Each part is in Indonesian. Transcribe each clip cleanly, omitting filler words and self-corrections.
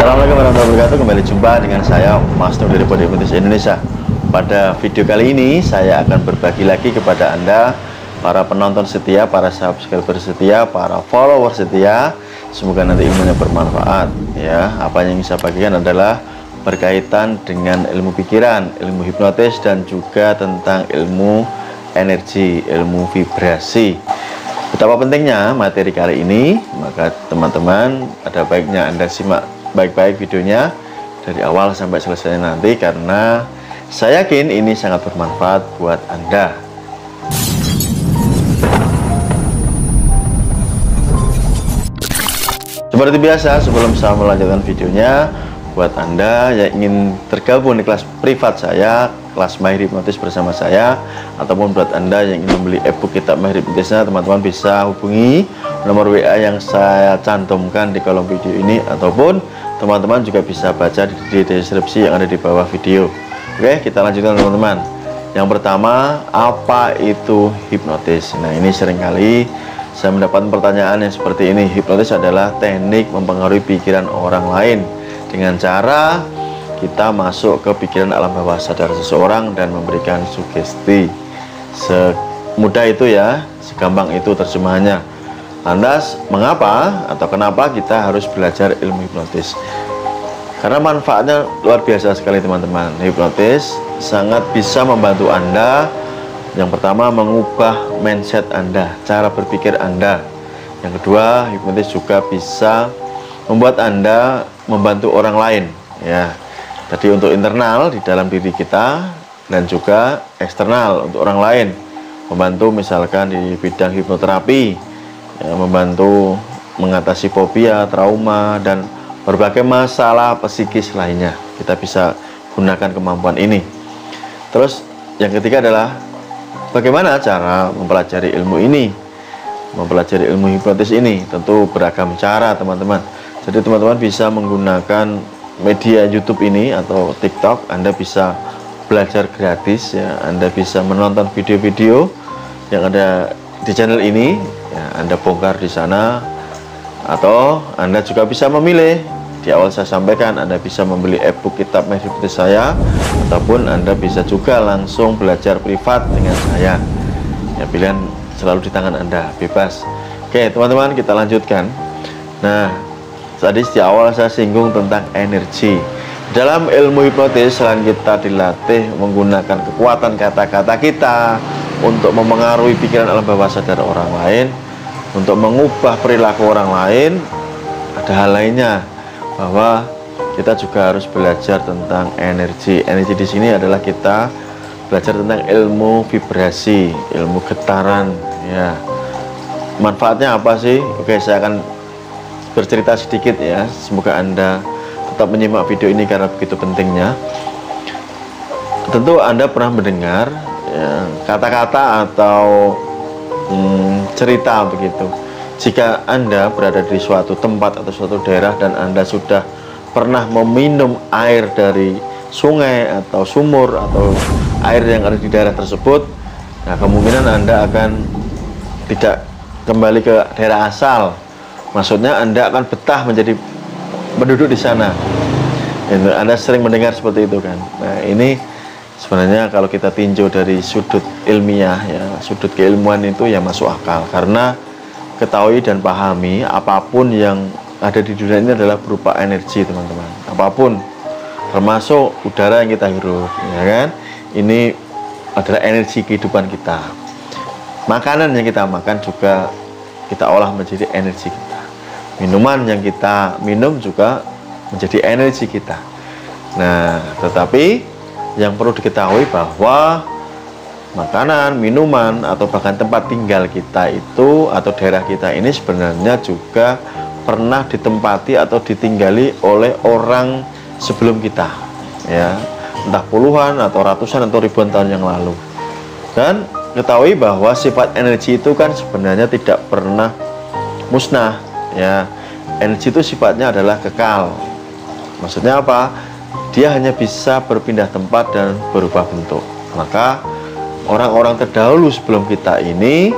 Assalamualaikum warahmatullahi wabarakatuh. Kembali jumpa dengan saya Mas Nur dari Body Hypnosis Indonesia. Pada video kali ini saya akan berbagi lagi kepada Anda, para penonton setia, para subscriber setia, para follower setia. Semoga nanti ilmunya bermanfaat ya. Apa yang saya bagikan adalah berkaitan dengan ilmu pikiran, ilmu hipnotis, dan juga tentang ilmu energi, ilmu vibrasi. Betapa pentingnya materi kali ini, maka teman-teman ada baiknya Anda simak baik-baik videonya dari awal sampai selesai nanti, karena saya yakin ini sangat bermanfaat buat Anda. Seperti biasa, sebelum saya melanjutkan videonya, buat Anda yang ingin tergabung di kelas privat saya, kelas Mahir Hipnotis bersama saya, ataupun buat Anda yang ingin membeli ebook kitab Mahir Hipnotisnya, teman-teman bisa hubungi nomor WA yang saya cantumkan di kolom video ini, ataupun teman-teman juga bisa baca di deskripsi yang ada di bawah video. Oke, kita lanjutkan teman-teman. Yang pertama, apa itu hipnotis? Nah, ini seringkali saya mendapatkan pertanyaan yang seperti ini. Hipnotis adalah teknik mempengaruhi pikiran orang lain dengan cara kita masuk ke pikiran alam bawah sadar seseorang dan memberikan sugesti. Semudah itu ya, segampang itu terjemahannya. Lantas, mengapa atau kenapa kita harus belajar ilmu hipnotis? Karena manfaatnya luar biasa sekali teman-teman. Hipnotis sangat bisa membantu Anda. Yang pertama, mengubah mindset Anda, cara berpikir Anda. Yang kedua, hipnotis juga bisa membuat Anda membantu orang lain ya. Tadi untuk internal di dalam diri kita, dan juga eksternal untuk orang lain. Membantu misalkan di bidang hipnoterapi ya, membantu mengatasi fobia, trauma, dan berbagai masalah psikis lainnya. Kita bisa gunakan kemampuan ini. Terus yang ketiga adalah bagaimana cara mempelajari ilmu ini, mempelajari ilmu hipnotis ini. Tentu beragam cara teman-teman. Jadi teman-teman bisa menggunakan media YouTube ini atau TikTok. Anda bisa belajar gratis ya. Anda bisa menonton video-video yang ada di channel ini ya, Anda bongkar di sana. Atau Anda juga bisa memilih, di awal saya sampaikan Anda bisa membeli ebook kitab Mahir Hipnotis saya, ataupun Anda bisa juga langsung belajar privat dengan saya ya. Pilihan selalu di tangan Anda, bebas. Oke teman-teman, kita lanjutkan. Nah, tadi di awal saya singgung tentang energi. Dalam ilmu hipnotis, selain kita dilatih menggunakan kekuatan kata-kata kita untuk mempengaruhi pikiran alam bawah sadar orang lain, untuk mengubah perilaku orang lain, ada hal lainnya, bahwa kita juga harus belajar tentang energi. Energi di sini adalah kita belajar tentang ilmu vibrasi, ilmu getaran ya. Manfaatnya apa sih? Oke, saya akan bercerita sedikit ya. Semoga Anda tetap menyimak video ini karena begitu pentingnya. Tentu Anda pernah mendengar ya, kata-kata atau cerita begitu. Jika Anda berada di suatu tempat atau suatu daerah dan Anda sudah pernah meminum air dari sungai atau sumur atau air yang ada di daerah tersebut, nah kemungkinan Anda akan tidak kembali ke daerah asal. Maksudnya Anda akan betah menjadi penduduk di sana. Anda sering mendengar seperti itu kan. Nah, ini sebenarnya kalau kita tinjau dari sudut ilmiah ya, sudut keilmuan itu ya masuk akal, karena ketahui dan pahami apapun yang ada di dunia ini adalah berupa energi teman-teman. Apapun, termasuk udara yang kita hirup ya kan, ini adalah energi kehidupan kita. Makanan yang kita makan juga kita olah menjadi energi kita. Minuman yang kita minum juga menjadi energi kita. Nah, tetapi yang perlu diketahui bahwa makanan, minuman, atau bahkan tempat tinggal kita itu atau daerah kita ini sebenarnya juga pernah ditempati atau ditinggali oleh orang sebelum kita ya, entah puluhan atau ratusan atau ribuan tahun yang lalu. Dan ketahui bahwa sifat energi itu kan sebenarnya tidak pernah musnah ya. Energi itu sifatnya adalah kekal. Maksudnya apa? Dia hanya bisa berpindah tempat dan berubah bentuk. Maka orang-orang terdahulu sebelum kita ini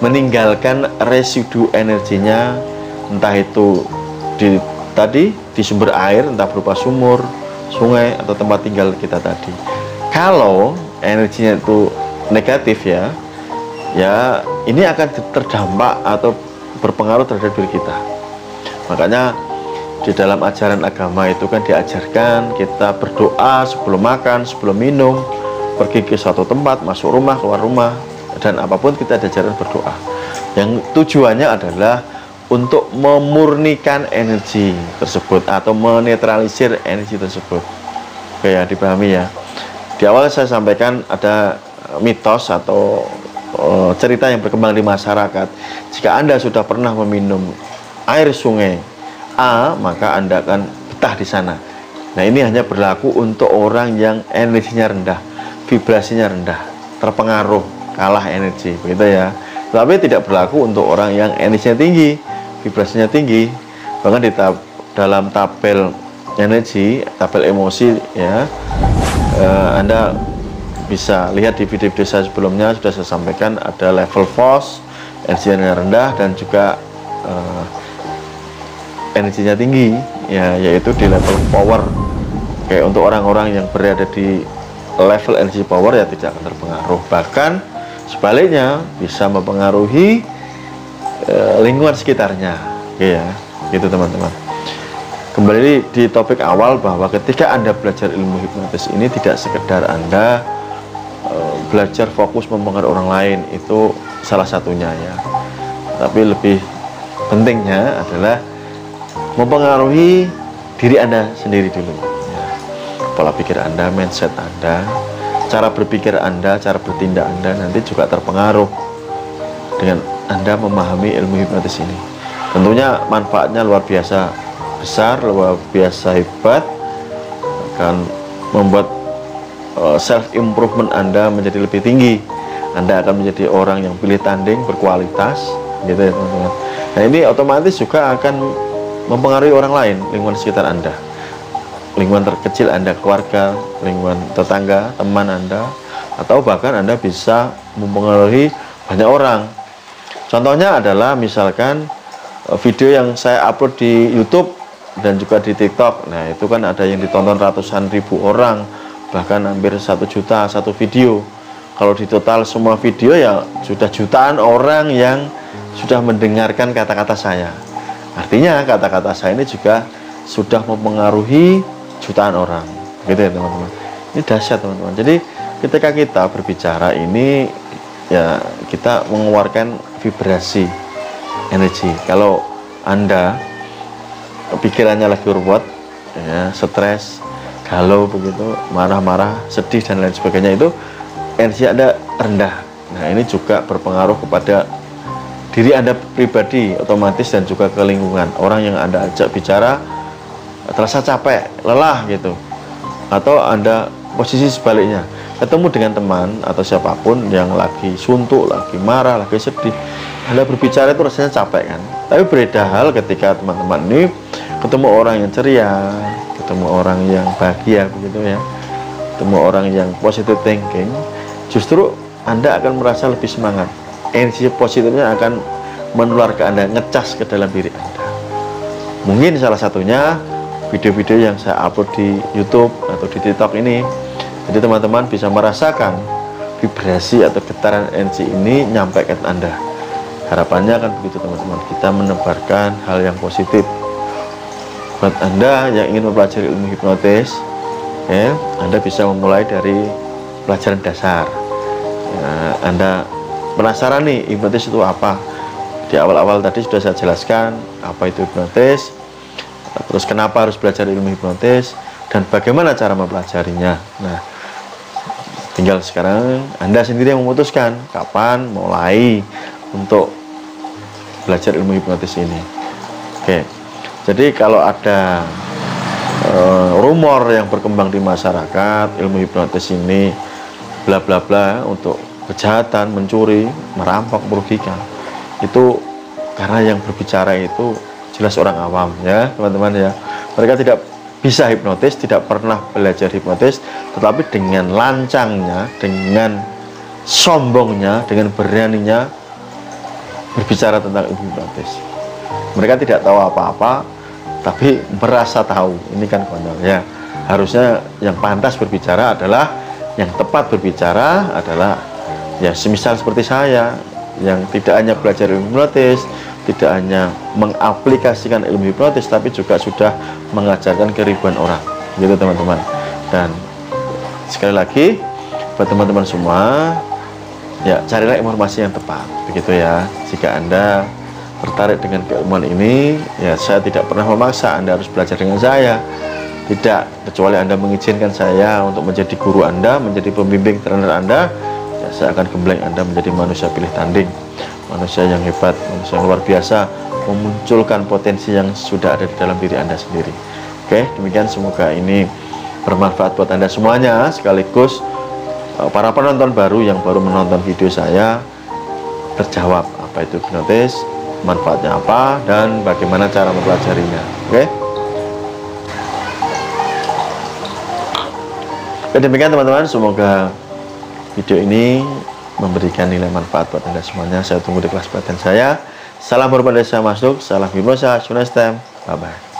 meninggalkan residu energinya, entah itu tadi di sumber air, entah berupa sumur, sungai, atau tempat tinggal kita tadi. Kalau energinya itu negatif ya ini akan terdampak atau berpengaruh terhadap diri kita. Makanya di dalam ajaran agama itu kan diajarkan kita berdoa sebelum makan, sebelum minum, pergi ke suatu tempat, masuk rumah, keluar rumah, dan apapun kita diajarkan berdoa. Yang tujuannya adalah untuk memurnikan energi tersebut atau menetralisir energi tersebut. Oke ya, dipahami ya. Di awal saya sampaikan ada mitos atau cerita yang berkembang di masyarakat. Jika Anda sudah pernah meminum air sungai A, maka Anda akan betah di sana. Nah, ini hanya berlaku untuk orang yang energinya rendah, vibrasinya rendah, terpengaruh, kalah energi, begitu ya. Tapi tidak berlaku untuk orang yang energinya tinggi, vibrasinya tinggi. Bahkan di dalam tabel energi, tabel emosi ya, Anda bisa lihat di video-video saya sebelumnya sudah saya sampaikan ada level force, energinya rendah, dan juga energinya tinggi ya, yaitu di level power. Kayak untuk orang-orang yang berada di level energi power ya tidak akan terpengaruh, bahkan sebaliknya bisa mempengaruhi lingkungan sekitarnya ya, gitu teman-teman. Kembali di topik awal bahwa ketika Anda belajar ilmu hipnotis ini tidak sekedar Anda belajar fokus mempengaruhi orang lain, itu salah satunya ya, tapi lebih pentingnya adalah mempengaruhi diri Anda sendiri dulu ya. Pola pikir Anda, mindset Anda, cara berpikir Anda, cara bertindak Anda nanti juga terpengaruh dengan Anda memahami ilmu hipnotis ini. Tentunya manfaatnya luar biasa besar, luar biasa hebat, akan membuat self improvement Anda menjadi lebih tinggi. Anda akan menjadi orang yang pilih tanding, berkualitas gitu ya teman-teman. Nah, ini otomatis juga akan mempengaruhi orang lain, lingkungan sekitar Anda, lingkungan terkecil Anda, keluarga, lingkungan tetangga, teman Anda, atau bahkan Anda bisa mempengaruhi banyak orang. Contohnya adalah misalkan video yang saya upload di YouTube dan juga di TikTok. Nah, itu kan ada yang ditonton ratusan ribu orang, bahkan hampir 1 juta satu video. Kalau di total semua video ya sudah jutaan orang yang sudah mendengarkan kata-kata saya. Artinya kata-kata saya ini juga sudah mempengaruhi jutaan orang, gitu ya teman-teman. Ini dahsyat teman-teman. Jadi ketika kita berbicara ini ya kita mengeluarkan vibrasi energi. Kalau Anda pikirannya lagi ruwet ya, stres, galau begitu, marah-marah, sedih dan lain sebagainya, itu energi Anda rendah. Nah, ini juga berpengaruh kepada diri Anda pribadi otomatis dan juga ke lingkungan. Orang yang Anda ajak bicara terasa capek, lelah gitu. Atau Anda posisi sebaliknya, ketemu dengan teman atau siapapun yang lagi suntuk, lagi marah, lagi sedih, Anda berbicara itu rasanya capek kan. Tapi berbeda hal ketika teman-teman ini ketemu orang yang ceria, ketemu orang yang bahagia begitu ya, ketemu orang yang positive thinking, justru Anda akan merasa lebih semangat. Energi positifnya akan menular ke Anda, ngecas ke dalam diri Anda. Mungkin salah satunya video-video yang saya upload di YouTube atau di TikTok ini. Jadi teman-teman bisa merasakan vibrasi atau getaran energi ini nyampe ke Anda. Harapannya kan begitu teman-teman, kita menebarkan hal yang positif. Buat Anda yang ingin mempelajari ilmu hipnotis ya, Anda bisa memulai dari pelajaran dasar ya. Anda penasaran nih hipnotis itu apa? Di awal-awal tadi sudah saya jelaskan apa itu hipnotis, terus kenapa harus belajar ilmu hipnotis, dan bagaimana cara mempelajarinya. Nah, tinggal sekarang Anda sendiri yang memutuskan kapan mulai untuk belajar ilmu hipnotis ini. Oke, jadi kalau ada rumor yang berkembang di masyarakat ilmu hipnotis ini bla bla bla untuk kejahatan, mencuri, merampok, merugikan, itu karena yang berbicara itu jelas orang awam ya teman-teman ya. Mereka tidak bisa hipnotis, tidak pernah belajar hipnotis, tetapi dengan lancangnya, dengan sombongnya, dengan beraninya berbicara tentang ilmu hipnotis. Mereka tidak tahu apa-apa, tapi merasa tahu. Ini kan konyol ya. Harusnya yang pantas berbicara adalah, yang tepat berbicara adalah ya semisal seperti saya, yang tidak hanya belajar ilmu hipnotis, tidak hanya mengaplikasikan ilmu hipnotis, tapi juga sudah mengajarkan ke ribuan orang, gitu teman-teman. Dan sekali lagi buat teman-teman semua, ya carilah informasi yang tepat, begitu ya. Jika Anda tertarik dengan keilmuan ini, ya saya tidak pernah memaksa Anda harus belajar dengan saya, tidak, kecuali Anda mengizinkan saya untuk menjadi guru Anda, menjadi pembimbing trainer Anda, ya saya akan gembleng Anda menjadi manusia pilih tanding, manusia yang hebat, manusia yang luar biasa, memunculkan potensi yang sudah ada di dalam diri Anda sendiri. Oke, demikian, semoga ini bermanfaat buat Anda semuanya, sekaligus para penonton baru yang baru menonton video saya terjawab apa itu hipnotis, manfaatnya apa, dan bagaimana cara mempelajarinya. Oke? Demikian teman-teman, semoga video ini memberikan nilai manfaat buat Anda semuanya. Saya tunggu di kelas pelatihan saya. Salam hormat dari saya Masuk, salam hipnosa, bye bye.